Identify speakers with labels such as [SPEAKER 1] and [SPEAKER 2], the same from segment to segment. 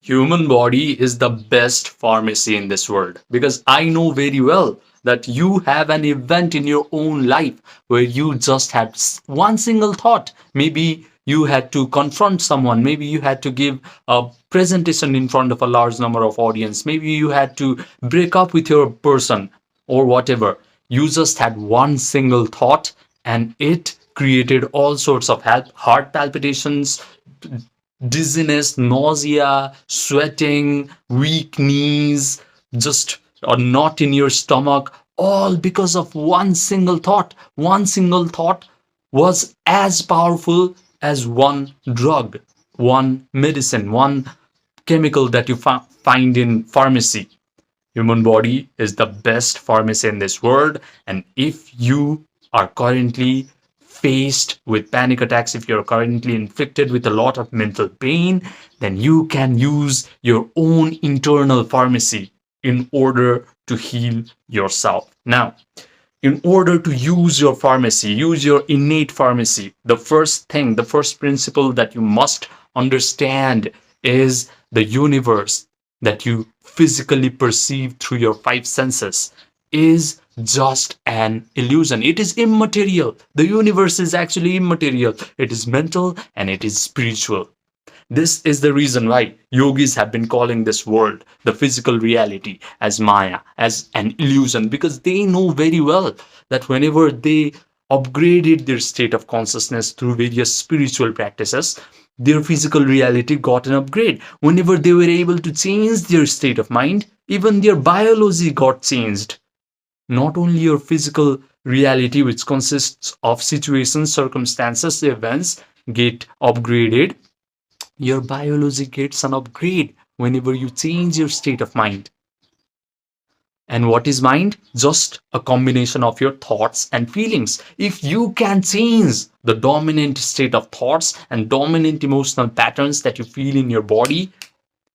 [SPEAKER 1] Human body is the best pharmacy in this world because I know very well that you have an event in your own life where you just had one single thought. Maybe you had to confront someone, maybe you had to give a presentation in front of a large number of audience, maybe you had to break up with your person or whatever. You just had one single thought and it created all sorts of heart palpitations, dizziness, nausea, sweating, weak knees, just a knot in your stomach, all because of one single thought. One single thought was as powerful as one drug, one medicine, one chemical that you find in pharmacy. Human body is the best pharmacy in this world. And if you are currently faced with panic attacks, if you're currently inflicted with a lot of mental pain, then you can use your own internal pharmacy in order to heal yourself. Now, in order to use your pharmacy, use your innate pharmacy, the first thing, the first principle that you must understand is the universe that you physically perceive through your five senses is just an illusion. It is immaterial. The universe is actually immaterial. It is mental and it is spiritual. This is the reason why yogis have been calling this world, the physical reality, as Maya, as an illusion, because they know very well that whenever they upgraded their state of consciousness through various spiritual practices, their physical reality got an upgrade. Whenever they were able to change their state of mind, even their biology got changed. Not only your physical reality, which consists of situations, circumstances, events, get upgraded, your biology gets an upgrade whenever you change your state of mind. And what is mind? Just a combination of your thoughts and feelings. If you can change the dominant state of thoughts and dominant emotional patterns that you feel in your body,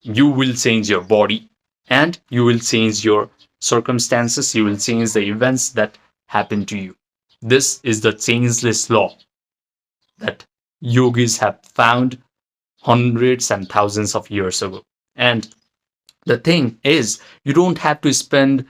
[SPEAKER 1] you will change your body and you will change your circumstances. You will change the events that happen to you. This is the changeless law that yogis have found hundreds and thousands of years ago. And the thing is, you don't have to spend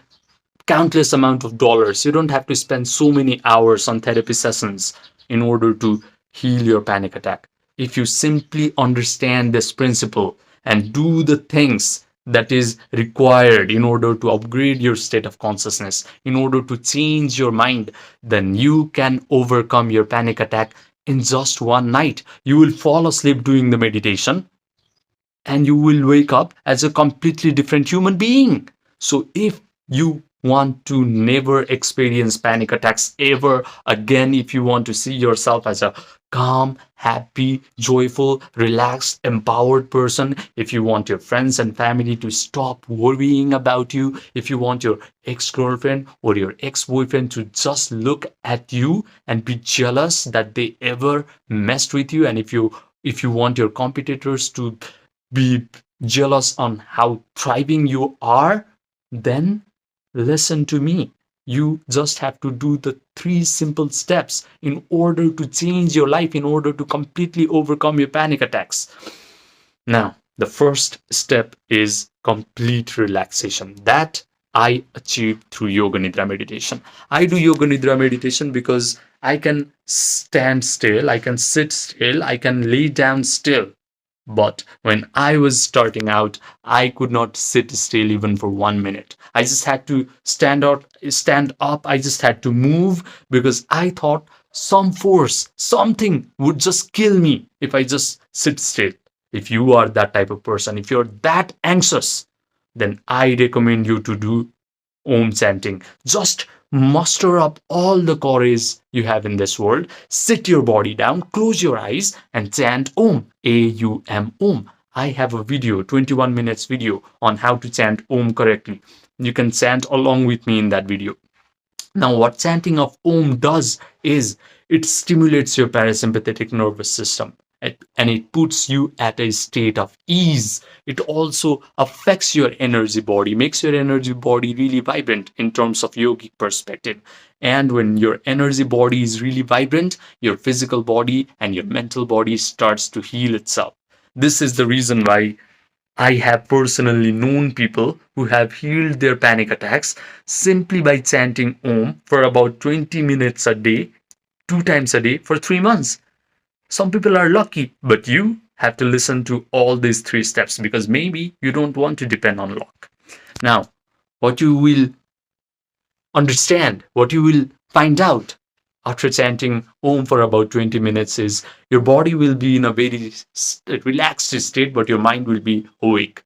[SPEAKER 1] countless amount of dollars. You don't have to spend so many hours on therapy sessions in order to heal your panic attack. If you simply understand this principle and do the things that is required in order to upgrade your state of consciousness, in order to change your mind, then you can overcome your panic attack in just one night. You will fall asleep doing the meditation and you will wake up as a completely different human being. So if you want to never experience panic attacks ever again, if you want to see yourself as a calm, happy, joyful, relaxed, empowered person, if you want your friends and family to stop worrying about you, if you want your ex-girlfriend or your ex-boyfriend to just look at you and be jealous that they ever messed with you, and if you want your competitors to be jealous on how thriving you are, then listen to me. You just have to do the 3 simple steps in order to change your life, in order to completely overcome your panic attacks. Now, the first step is complete relaxation. That I achieved through Yoga Nidra meditation. I do Yoga Nidra meditation because I can stand still, I can sit still, I can lay down still. But when I was starting out, I could not sit still even for 1 minute. I just had to stand up. I just had to move because I thought some force, something would just kill me if I just sit still. If you are that type of person, if you're that anxious, then I recommend you to do Om chanting. Just muster up all the courage you have in this world. Sit your body down, close your eyes, and chant Om. A-U-M, Om. I have a video, 21 minutes video on how to chant Om correctly. You can chant along with me in that video. Now, what chanting of Om does is it stimulates your parasympathetic nervous system and it puts you at a state of ease. It also affects your energy body, makes your energy body really vibrant in terms of yogic perspective. And when your energy body is really vibrant, your physical body and your mental body starts to heal itself. This is the reason why I have personally known people who have healed their panic attacks simply by chanting Om for about 20 minutes a day, 2 times a day for 3 months. Some people are lucky, but you have to listen to all these three steps because maybe you don't want to depend on luck. Now, what you will understand, what you will find out after chanting Om for about 20 minutes is your body will be in a very relaxed state, but your mind will be awake.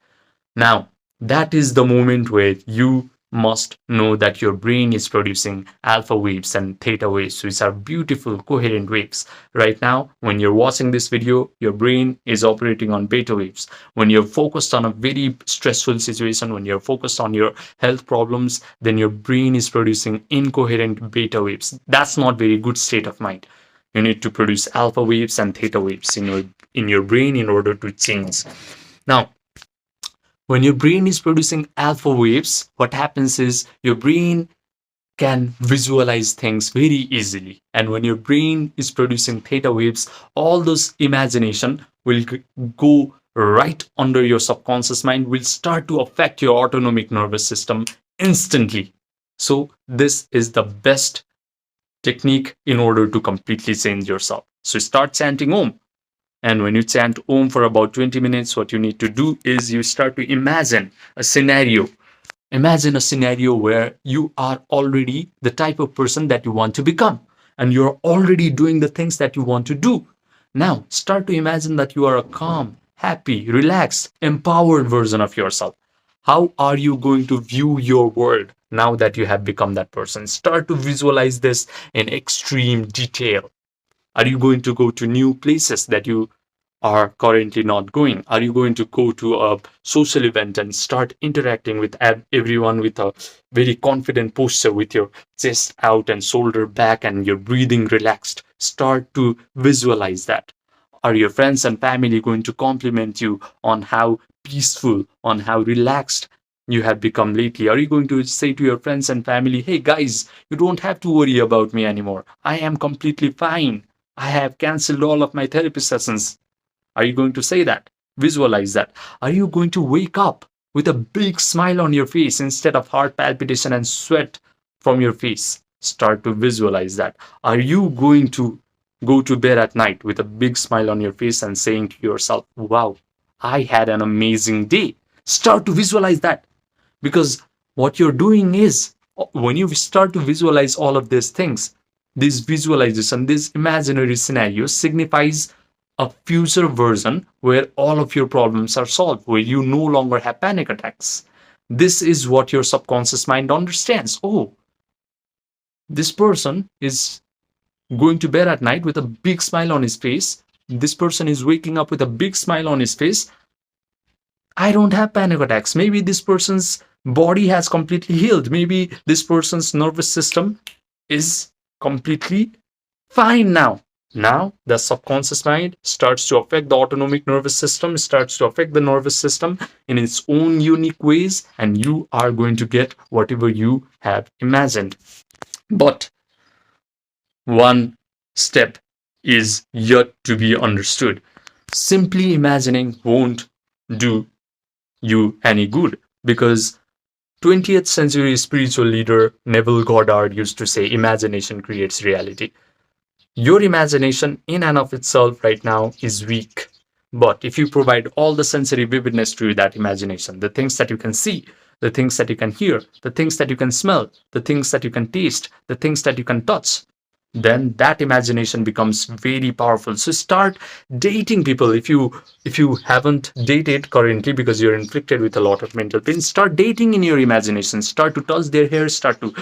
[SPEAKER 1] Now, that is the moment where you must know that your brain is producing alpha waves and theta waves, which are beautiful coherent waves. Right now, when you're watching this video, your brain is operating on beta waves. When you're focused on a very stressful situation, when you're focused on your health problems, then your brain is producing incoherent beta waves. That's not very good state of mind. You need to produce alpha waves and theta waves in your brain in order to change. Now, when your brain is producing alpha waves, what happens is your brain can visualize things very easily. And when your brain is producing theta waves, all those imagination will go right under your subconscious mind, will start to affect your autonomic nervous system instantly. So this is the best technique in order to completely change yourself. So start chanting Om. And when you chant Om for about 20 minutes, what you need to do is you start to imagine a scenario. Imagine a scenario where you are already the type of person that you want to become, and you're already doing the things that you want to do. Now, start to imagine that you are a calm, happy, relaxed, empowered version of yourself. How are you going to view your world now that you have become that person? Start to visualize this in extreme detail. Are you going to go to new places that you are currently not going? Are you going to go to a social event and start interacting with everyone with a very confident posture, with your chest out and shoulder back and your breathing relaxed? Start to visualize that. Are your friends and family going to compliment you on how peaceful, on how relaxed you have become lately? Are you going to say to your friends and family, hey guys, you don't have to worry about me anymore. I am completely fine. I have cancelled all of my therapy sessions. Are you going to say that? Visualize that. Are you going to wake up with a big smile on your face instead of heart palpitation and sweat from your face? Start to visualize that. Are you going to go to bed at night with a big smile on your face and saying to yourself, wow, I had an amazing day? Start to visualize that. Because what you're doing is, when you start to visualize all of these things, this visualization, this imaginary scenario signifies a future version where all of your problems are solved, where you no longer have panic attacks. This is what your subconscious mind understands. Oh, this person is going to bed at night with a big smile on his face. This person is waking up with a big smile on his face. I don't have panic attacks. Maybe this person's body has completely healed. Maybe this person's nervous system is completely fine now. Now, the subconscious mind starts to affect the autonomic nervous system, starts to affect the nervous system in its own unique ways, and you are going to get whatever you have imagined. But one step is yet to be understood. Simply imagining won't do you any good, because 20th century spiritual leader Neville Goddard used to say, imagination creates reality. Your imagination in and of itself right now is weak. But if you provide all the sensory vividness to that imagination, the things that you can see, the things that you can hear, the things that you can smell, the things that you can taste, the things that you can touch, then that imagination becomes very powerful. So start dating people. If you haven't dated currently because you're inflicted with a lot of mental pain, start dating in your imagination. Start to touch their hair, start to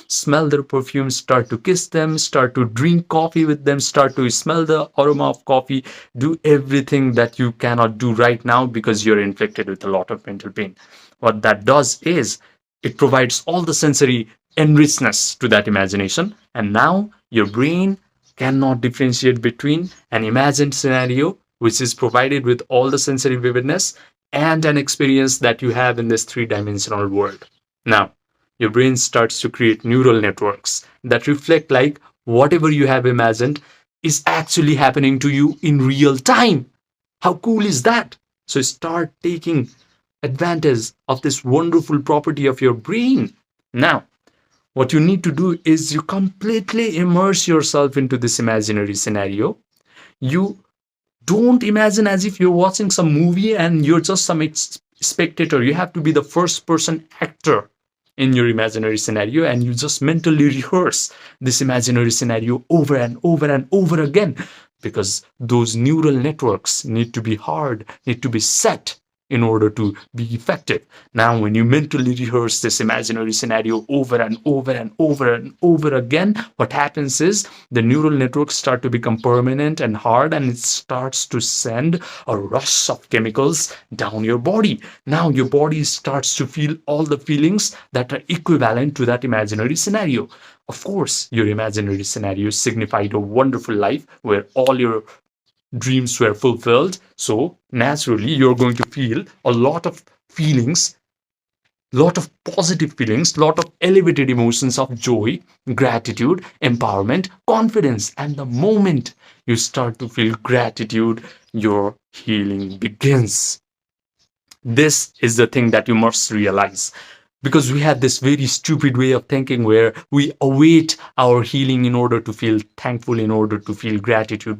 [SPEAKER 1] smell their perfume, start to kiss them, start to drink coffee with them, start to smell the aroma of coffee. Do everything that you cannot do right now because you're inflicted with a lot of mental pain. What that does is it provides all the sensory enrichedness to that imagination, and now your brain cannot differentiate between an imagined scenario, which is provided with all the sensory vividness, and an experience that you have in this three-dimensional world. Now, your brain starts to create neural networks that reflect like whatever you have imagined is actually happening to you in real time. How cool is that? So start taking advantage of this wonderful property of your brain. Now, what you need to do is you completely immerse yourself into this imaginary scenario. You don't imagine as if you're watching some movie and you're just some spectator. You have to be the first person actor in your imaginary scenario, and you just mentally rehearse this imaginary scenario over and over and over again, because those neural networks need to be hard, need to be set in order to be effective. Now, when you mentally rehearse this imaginary scenario over and over and over and over again, what happens is the neural networks start to become permanent and hard, and it starts to send a rush of chemicals down your body. Now, your body starts to feel all the feelings that are equivalent to that imaginary scenario. Of course, your imaginary scenario signified a wonderful life where all your dreams were fulfilled. So naturally, you're going to feel a lot of feelings, lot of positive feelings, lot of elevated emotions of joy, gratitude, empowerment, confidence. And the moment you start to feel gratitude, your healing begins. This is the thing that you must realize, because we have this very stupid way of thinking where we await our healing in order to feel thankful, in order to feel gratitude.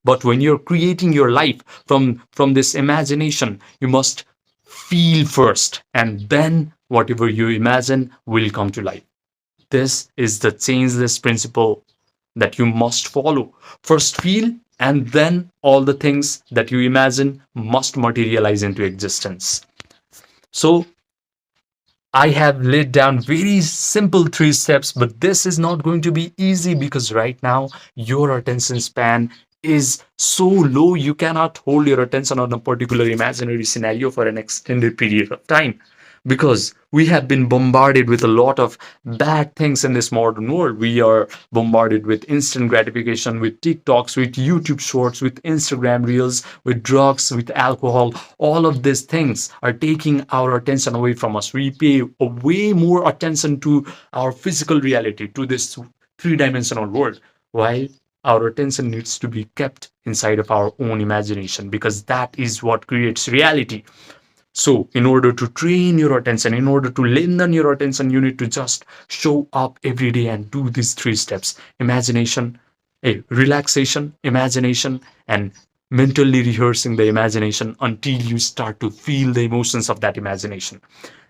[SPEAKER 1] But when you're creating your life from this imagination, you must feel first, and then whatever you imagine will come to life. This is the changeless principle that you must follow. First feel, and then all the things that you imagine must materialize into existence. So I have laid down very simple 3 steps, but this is not going to be easy, because right now your attention span is so low, you cannot hold your attention on a particular imaginary scenario for an extended period of time, because we have been bombarded with a lot of bad things in this modern world. We are bombarded with instant gratification, with TikToks, with YouTube shorts, with Instagram reels, with drugs, with alcohol. All of these things are taking our attention away from us. We pay way more attention to our physical reality, to this three-dimensional world, while our attention needs to be kept inside of our own imagination, because that is what creates reality. So, in order to train your attention, in order to lengthen your attention, you need to just show up every day and do these 3 steps: imagination, relaxation, imagination, and mentally rehearsing the imagination until you start to feel the emotions of that imagination.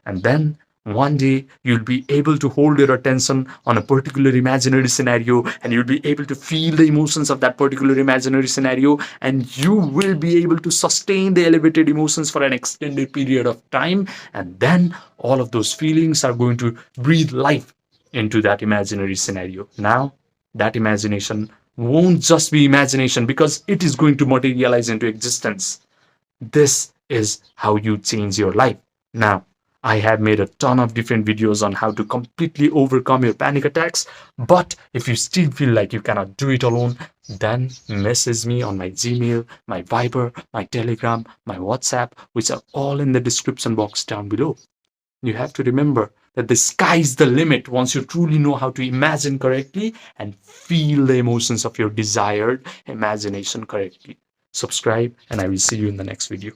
[SPEAKER 1] And then one day you'll be able to hold your attention on a particular imaginary scenario, and you'll be able to feel the emotions of that particular imaginary scenario, and you will be able to sustain the elevated emotions for an extended period of time. And then all of those feelings are going to breathe life into that imaginary scenario. Now that imagination won't just be imagination, because it is going to materialize into existence. This is how you change your life. Now, I have made a ton of different videos on how to completely overcome your panic attacks. But if you still feel like you cannot do it alone, then message me on my Gmail, my Viber, my Telegram, my WhatsApp, which are all in the description box down below. You have to remember that the sky is the limit once you truly know how to imagine correctly and feel the emotions of your desired imagination correctly. Subscribe, and I will see you in the next video.